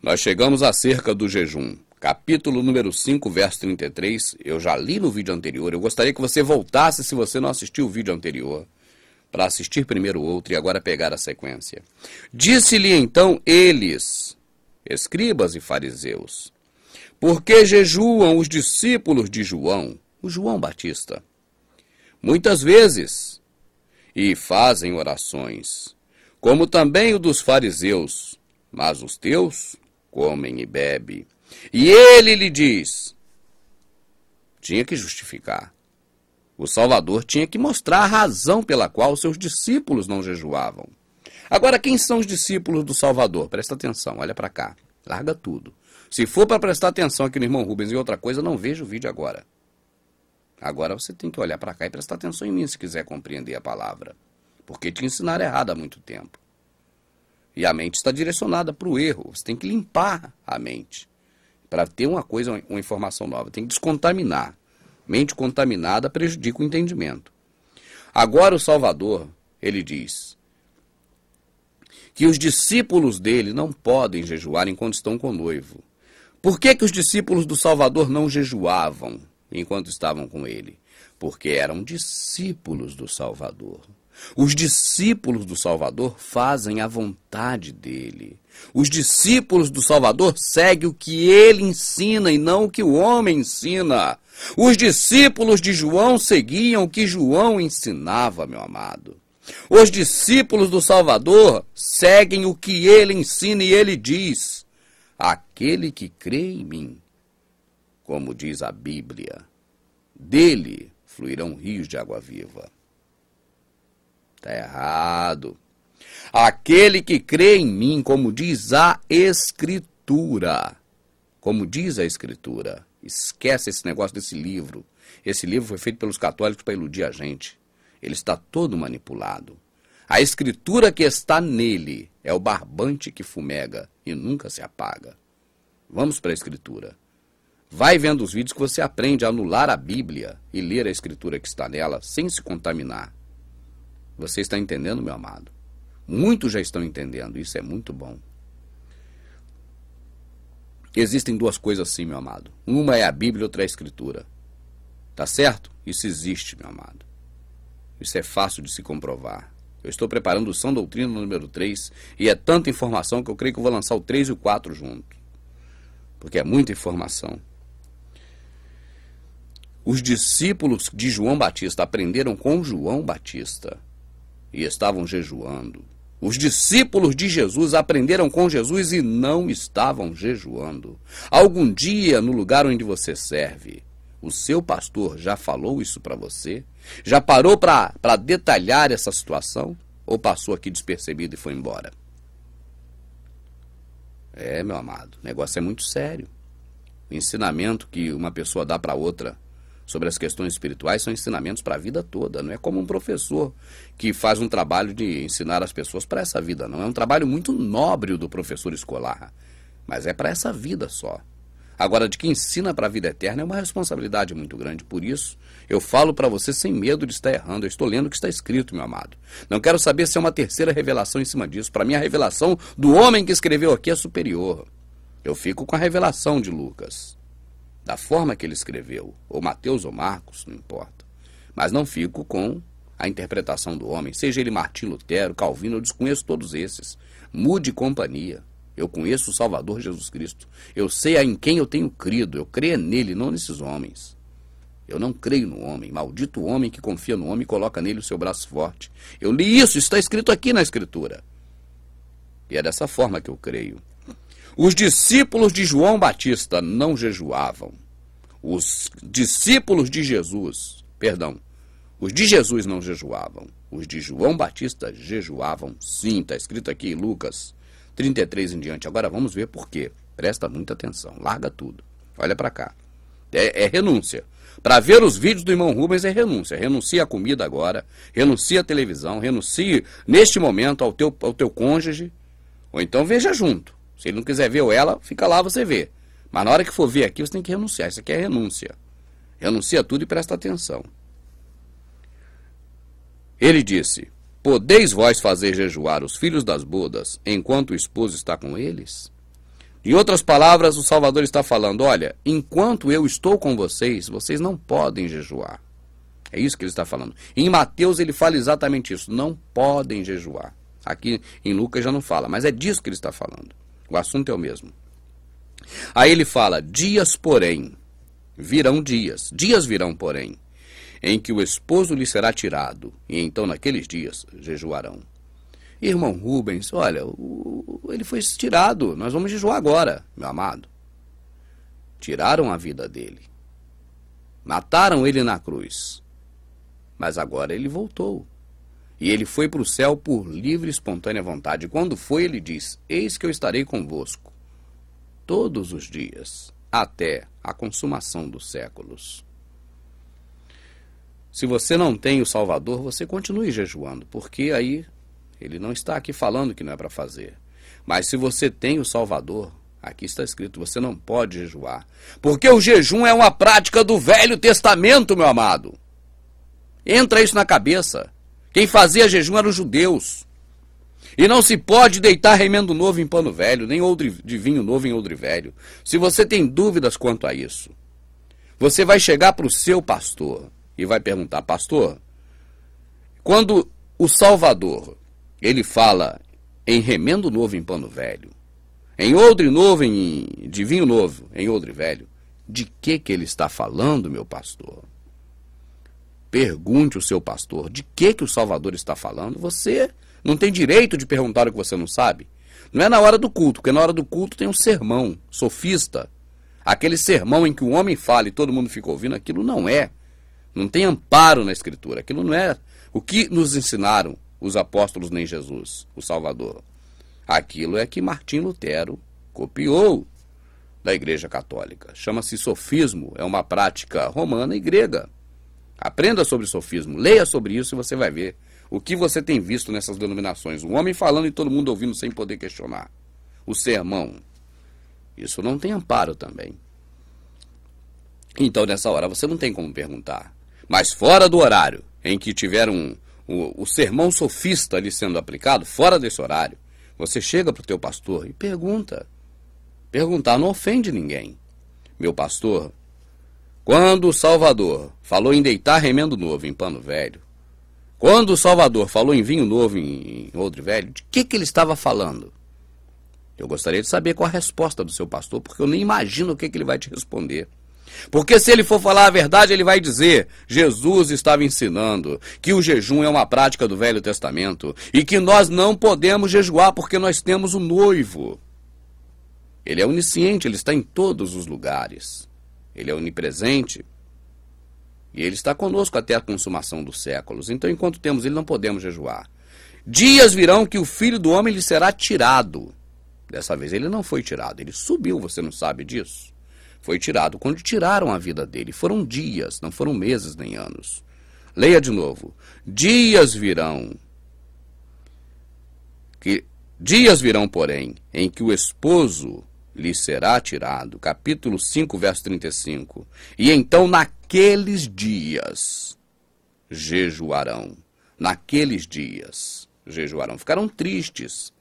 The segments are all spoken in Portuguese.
Nós chegamos acerca do jejum. Capítulo número 5, verso 33. Eu já li no vídeo anterior. Eu gostaria que você voltasse, se você não assistiu o vídeo anterior, para assistir primeiro o outro e agora pegar a sequência. Disse-lhe então eles, escribas e fariseus, por que jejuam os discípulos de João, o João Batista, muitas vezes, e fazem orações, como também o dos fariseus, mas os teus comem e bebem. E ele lhe diz, tinha que justificar. O Salvador tinha que mostrar a razão pela qual seus discípulos não jejuavam. Agora, quem são os discípulos do Salvador? Presta atenção, olha para cá, larga tudo. Se for para prestar atenção aqui no irmão Rubens e outra coisa, não veja o vídeo agora. Agora você tem que olhar para cá e prestar atenção em mim se quiser compreender a palavra. Porque te ensinaram errado há muito tempo. E a mente está direcionada para o erro. Você tem que limpar a mente para ter uma coisa, uma informação nova. Tem que descontaminar. Mente contaminada prejudica o entendimento. Agora o Salvador, ele diz que os discípulos dele não podem jejuar enquanto estão com o noivo. Por que os discípulos do Salvador não jejuavam enquanto estavam com ele? Porque eram discípulos do Salvador. Os discípulos do Salvador fazem a vontade dele. Os discípulos do Salvador seguem o que ele ensina e não o que o homem ensina. Os discípulos de João seguiam o que João ensinava, meu amado. Os discípulos do Salvador seguem o que ele ensina e ele diz, aquele que crê em mim, como diz a Bíblia, dele fluirão rios de água viva. Está errado. Aquele que crê em mim, como diz a Escritura. Como diz a Escritura. Esquece esse negócio desse livro. Esse livro foi feito pelos católicos para iludir a gente. Ele está todo manipulado. A Escritura que está nele é o barbante que fumega e nunca se apaga. Vamos para a Escritura. Vai vendo os vídeos que você aprende a anular a Bíblia e ler a Escritura que está nela sem se contaminar. Você está entendendo, meu amado? Muitos já estão entendendo, isso é muito bom. Existem duas coisas assim, meu amado. Uma é a Bíblia e outra é a Escritura. Tá certo? Isso existe, meu amado. Isso é fácil de se comprovar. Eu estou preparando o Sã Doutrina número 3 e é tanta informação que eu creio que eu vou lançar o 3 e o 4 junto. Porque é muita informação. Os discípulos de João Batista aprenderam com João Batista e estavam jejuando. Os discípulos de Jesus aprenderam com Jesus e não estavam jejuando. Algum dia, no lugar onde você serve, o seu pastor já falou isso para você? Já parou para detalhar essa situação? Ou passou aqui despercebido e foi embora? É, meu amado, o negócio é muito sério. O ensinamento que uma pessoa dá para outra sobre as questões espirituais são ensinamentos para a vida toda. Não é como um professor que faz um trabalho de ensinar as pessoas para essa vida, não. É um trabalho muito nobre do professor escolar, mas é para essa vida só. Agora, de quem ensina para a vida eterna é uma responsabilidade muito grande. Por isso, eu falo para você sem medo de estar errando. Eu estou lendo o que está escrito, meu amado. Não quero saber se é uma terceira revelação em cima disso. Para mim, a revelação do homem que escreveu aqui é superior. Eu fico com a revelação de Lucas, da forma que ele escreveu, ou Mateus ou Marcos, não importa. Mas não fico com a interpretação do homem, seja ele Martim Lutero, Calvino, eu desconheço todos esses. Mude companhia. Eu conheço o Salvador Jesus Cristo. Eu sei em quem eu tenho crido. Eu creio nele, não nesses homens. Eu não creio no homem. Maldito o homem que confia no homem e coloca nele o seu braço forte. Eu li isso, está escrito aqui na Escritura. E é dessa forma que eu creio. Os discípulos de João Batista não jejuavam. Os discípulos de Jesus, os de Jesus não jejuavam. Os de João Batista jejuavam, sim, está escrito aqui em Lucas 33 em diante. Agora vamos ver por quê. Presta muita atenção, larga tudo. Olha para cá. É renúncia. Para ver os vídeos do irmão Rubens é renúncia. Renuncia a comida agora, renuncia a televisão, renuncie neste momento ao teu cônjuge, ou então veja junto. Se ele não quiser ver ou ela, fica lá, você vê. Mas na hora que for ver aqui, você tem que renunciar. Isso aqui é renúncia. Renuncia tudo e presta atenção. Ele disse, podeis vós fazer jejuar os filhos das bodas, enquanto o esposo está com eles? Em outras palavras, o Salvador está falando, olha, enquanto eu estou com vocês, vocês não podem jejuar. É isso que ele está falando. Em Mateus ele fala exatamente isso, não podem jejuar. Aqui em Lucas já não fala, mas é disso que ele está falando. O assunto é o mesmo. Aí ele fala, dias porém, virão dias virão porém, em que o esposo lhe será tirado, e então naqueles dias jejuarão. Irmão Rubens, olha, ele foi tirado, nós vamos jejuar agora, meu amado. Tiraram a vida dele, mataram ele na cruz, mas agora ele voltou. E ele foi para o céu por livre e espontânea vontade. Quando foi, ele diz, eis que eu estarei convosco todos os dias, até a consumação dos séculos. Se você não tem o Salvador, você continue jejuando, porque aí ele não está aqui falando que não é para fazer. Mas se você tem o Salvador, aqui está escrito, você não pode jejuar. Porque o jejum é uma prática do Velho Testamento, meu amado. Entra isso na cabeça. Quem fazia jejum eram os judeus. E não se pode deitar remendo novo em pano velho, nem odre de vinho novo em odre velho. Se você tem dúvidas quanto a isso, você vai chegar para o seu pastor e vai perguntar, pastor, quando o Salvador, ele fala em remendo novo em pano velho, em odre novo de vinho novo em odre velho, de que ele está falando, meu pastor? Pergunte o seu pastor, de que o Salvador está falando? Você não tem direito de perguntar o que você não sabe. Não é na hora do culto, porque na hora do culto tem um sermão sofista. Aquele sermão em que o homem fala e todo mundo fica ouvindo, aquilo não é. Não tem amparo na Escritura. Aquilo não é o que nos ensinaram os apóstolos nem Jesus, o Salvador. Aquilo é que Martim Lutero copiou da Igreja Católica. Chama-se sofismo, é uma prática romana e grega. Aprenda sobre sofismo, leia sobre isso e você vai ver o que você tem visto nessas denominações. Um homem falando e todo mundo ouvindo sem poder questionar. O sermão. Isso não tem amparo também. Então, nessa hora, você não tem como perguntar. Mas fora do horário em que tiver o sermão sofista ali sendo aplicado, fora desse horário, você chega para o teu pastor e pergunta. Perguntar não ofende ninguém. Meu pastor, quando o Salvador falou em deitar remendo novo em pano velho, quando o Salvador falou em vinho novo em odre velho, de que ele estava falando? Eu gostaria de saber qual a resposta do seu pastor, porque eu nem imagino o que ele vai te responder. Porque se ele for falar a verdade, ele vai dizer, Jesus estava ensinando que o jejum é uma prática do Velho Testamento e que nós não podemos jejuar porque nós temos o noivo. Ele é onisciente, ele está em todos os lugares. Ele é onipresente. E ele está conosco até a consumação dos séculos. Então, enquanto temos ele, não podemos jejuar. Dias virão que o Filho do Homem lhe será tirado. Dessa vez ele não foi tirado, ele subiu, você não sabe disso? Foi tirado quando tiraram a vida dele. Foram dias, não foram meses nem anos. Leia de novo. Dias virão, porém, em que o esposo lhe será tirado. Capítulo 5, verso 35. E então naqueles dias jejuarão. Naqueles dias jejuarão. Ficaram tristes.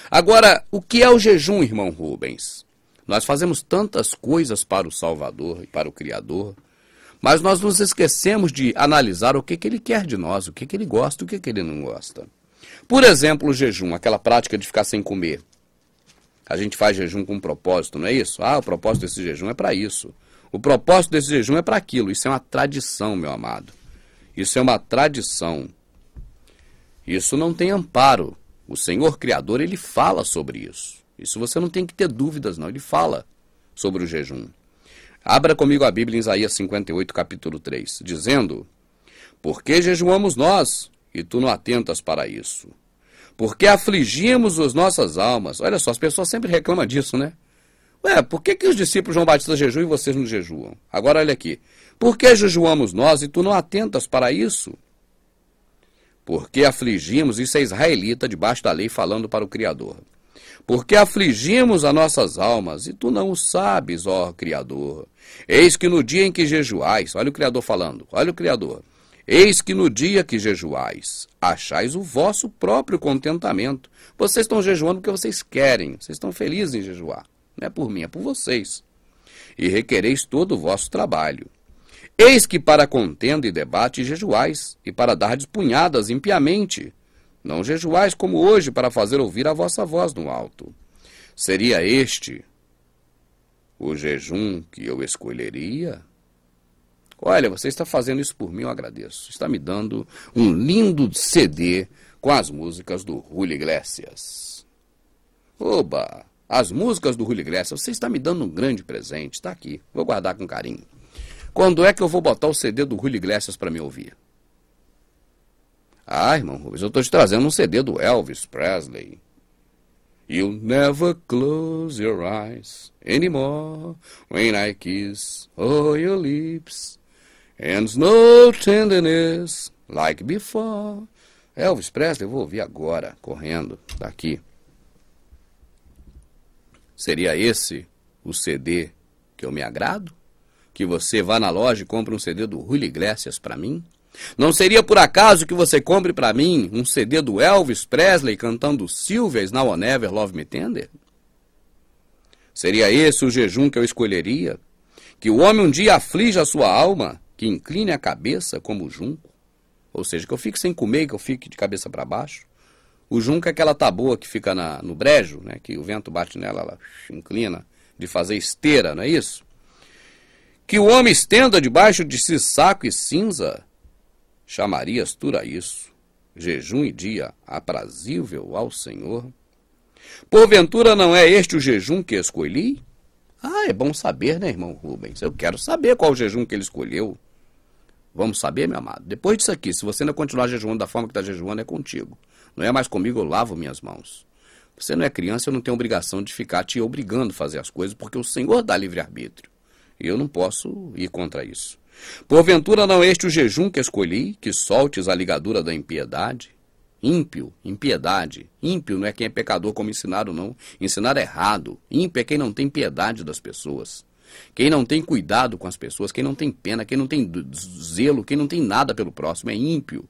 Agora, o que é o jejum, irmão Rubens? Nós fazemos tantas coisas para o Salvador e para o Criador, mas nós nos esquecemos de analisar o que ele quer de nós, o que ele gosta e o que ele não gosta. Por exemplo, o jejum, aquela prática de ficar sem comer. A gente faz jejum com um propósito, não é isso? Ah, o propósito desse jejum é para isso. O propósito desse jejum é para aquilo. Isso é uma tradição, meu amado. Isso é uma tradição. Isso não tem amparo. O Senhor Criador, ele fala sobre isso. Isso você não tem que ter dúvidas, não. Ele fala sobre o jejum. Abra comigo a Bíblia em Isaías 58, capítulo 3, dizendo: Por que jejuamos nós, e tu não atentas para isso? Porque afligimos as nossas almas. Olha só, as pessoas sempre reclamam disso, né? Ué, por que os discípulos João Batista jejuam e vocês não jejuam? Agora olha aqui. Por que jejuamos nós e tu não atentas para isso? Porque afligimos, isso é israelita debaixo da lei falando para o Criador. Porque afligimos as nossas almas e tu não o sabes, ó Criador. Eis que no dia em que jejuais, olha o Criador falando, olha o Criador. Eis que no dia que jejuais, achais o vosso próprio contentamento. Vocês estão jejuando porque vocês querem, vocês estão felizes em jejuar. não é por mim, é por vocês. E requereis todo o vosso trabalho. Eis que para contenda e debate jejuais, e para dardes punhadas impiamente. Não jejuais como hoje, para fazer ouvir a vossa voz no alto. Seria este o jejum que eu escolheria? Olha, você está fazendo isso por mim, eu agradeço. Está me dando um lindo CD com as músicas do Julio Iglesias. Oba! As músicas do Julio Iglesias, você está me dando um grande presente. Está aqui, vou guardar com carinho. Quando é que eu vou botar o CD do Julio Iglesias para me ouvir? Ah, irmão Rubens, eu estou te trazendo um CD do Elvis Presley. You'll never close your eyes anymore when I kiss all your lips. And no tenderness like before. Elvis Presley, eu vou ouvir agora, correndo, daqui. Seria esse o CD que eu me agrado? Que você vá na loja e compre um CD do Julio Iglesias para mim? Não seria por acaso que você compre para mim um CD do Elvis Presley cantando Sylvia Is Now or Never Love Me Tender? Seria esse o jejum que eu escolheria? Que o homem um dia aflija a sua alma, que incline a cabeça como o junco? Ou seja, que eu fique sem comer, que eu fique de cabeça para baixo? O junco é aquela taboa que fica no brejo, né, que o vento bate nela, ela inclina, de fazer esteira, não é isso? Que o homem estenda debaixo de si saco e cinza? Chamarias tu a isso, jejum e dia aprazível ao Senhor? Porventura não é este o jejum que escolhi? Ah, é bom saber, né, irmão Rubens? Eu quero saber qual o jejum que ele escolheu. Vamos saber, meu amado? Depois disso aqui, se você ainda continuar jejuando da forma que está jejuando, é contigo. Não é mais comigo, eu lavo minhas mãos. Você não é criança, eu não tenho obrigação de ficar te obrigando a fazer as coisas, porque o Senhor dá livre-arbítrio. E eu não posso ir contra isso. Porventura não é este o jejum que escolhi, que soltes a ligadura da impiedade? Ímpio, impiedade. Ímpio não é quem é pecador como ensinaram, não. Ensinaram errado. Ímpio é quem não tem piedade das pessoas. Quem não tem cuidado com as pessoas, quem não tem pena, quem não tem zelo, quem não tem nada pelo próximo, é ímpio.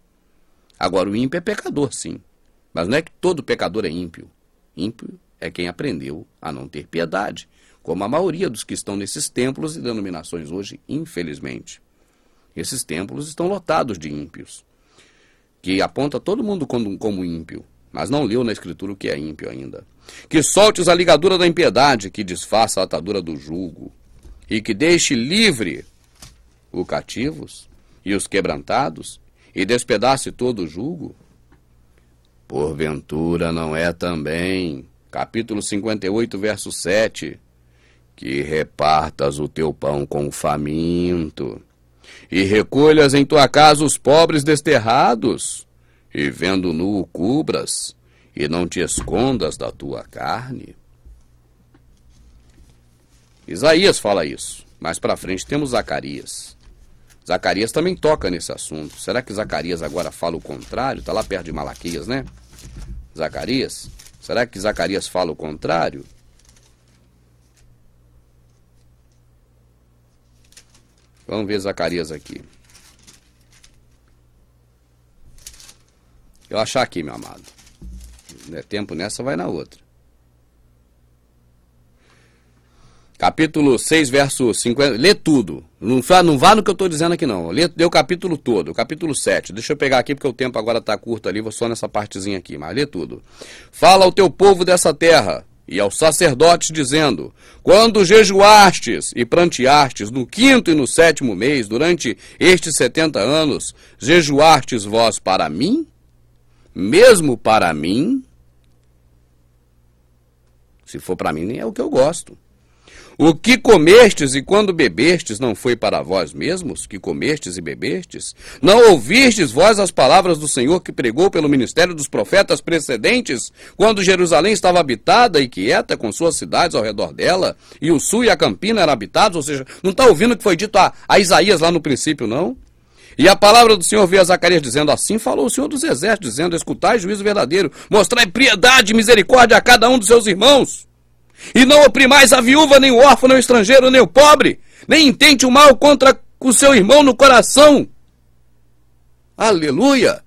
Agora, o ímpio é pecador, sim. Mas não é que todo pecador é ímpio. Ímpio é quem aprendeu a não ter piedade, como a maioria dos que estão nesses templos e denominações hoje, infelizmente. Esses templos estão lotados de ímpios, que aponta todo mundo como ímpio, mas não leu na Escritura o que é ímpio ainda. Que soltes a ligadura da impiedade, que desfaça a atadura do jugo, e que deixe livre os cativos e os quebrantados, e despedace todo o jugo. Porventura não é também, capítulo 58, verso 7, que repartas o teu pão com o faminto, e recolhas em tua casa os pobres desterrados, e vendo nu o cubras, e não te escondas da tua carne? Isaías fala isso. Mais para frente temos Zacarias. Zacarias também toca nesse assunto. Será que Zacarias agora fala o contrário? Está lá perto de Malaquias, né? Zacarias? Será que Zacarias fala o contrário? Vamos ver Zacarias aqui. Eu achar aqui, meu amado. Não é tempo nessa, vai na outra. Capítulo 6, verso 50. Lê tudo. Não vá no que eu estou dizendo aqui, não. Lê o capítulo todo. O capítulo 7. Deixa eu pegar aqui, porque o tempo agora está curto ali. Vou só nessa partezinha aqui. Mas lê tudo. Fala ao teu povo dessa terra e aos sacerdotes, dizendo: quando jejuastes e pranteastes no 5º e no 7º mês, durante estes 70 anos, jejuastes vós para mim? Mesmo para mim? Se for para mim, nem é o que eu gosto. O que comestes e quando bebestes não foi para vós mesmos, que comestes e bebestes? Não ouvistes vós as palavras do Senhor que pregou pelo ministério dos profetas precedentes, quando Jerusalém estava habitada e quieta, com suas cidades ao redor dela, e o sul e a campina eram habitados? Ou seja, não está ouvindo o que foi dito a Isaías lá no princípio, não? E a palavra do Senhor veio a Zacarias dizendo: assim falou o Senhor dos Exércitos, dizendo: escutai juízo verdadeiro, mostrai piedade e misericórdia a cada um dos seus irmãos. E não oprimais a viúva, nem o órfão, nem o estrangeiro, nem o pobre, nem intente o mal contra o seu irmão no coração. Aleluia!